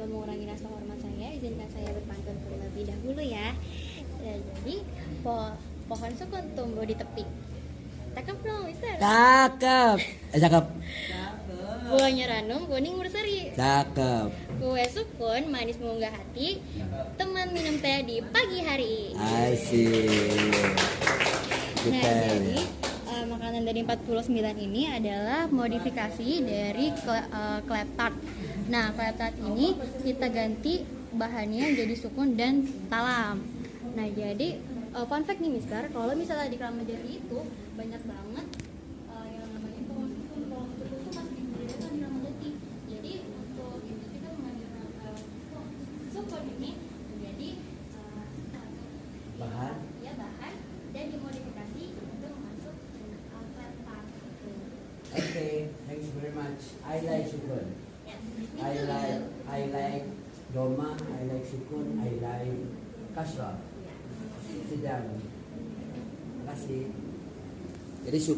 mengurangi rasa hormat saya, izinkan saya berpantun terlebih dahulu ya. Jadi pohon sukun tumbuh di tepi. Cakep dong, Mister. Cakep. Cakep. Buahnya ranum, kuning berseri. Cakep. Kue sukun, manis mengunggah hati. Teman minum teh di pagi hari. Asik. Nah, Kita jadi makanan dari 49 ini adalah modifikasi dari clap tart. Nah, clap tart ini kita ganti bahannya jadi sukun dan talam. Nah, jadi fun fact nih Mister, kalau misalnya di Kramat Jati itu banyak banget yang namanya pohon sukun. Pohon sukun itu masih dibudidayakan di Kramat Jati. Jadi untuk itu kita mengambil sukun ini menjadi bahan. ya bahan dan dimodifikasi untuk masuk clap tart. Okay, thank you very much. I like sukun. Yes. I like doma, I like sukun, I like kasra. Sedang. Terima kasih. Jadi sukun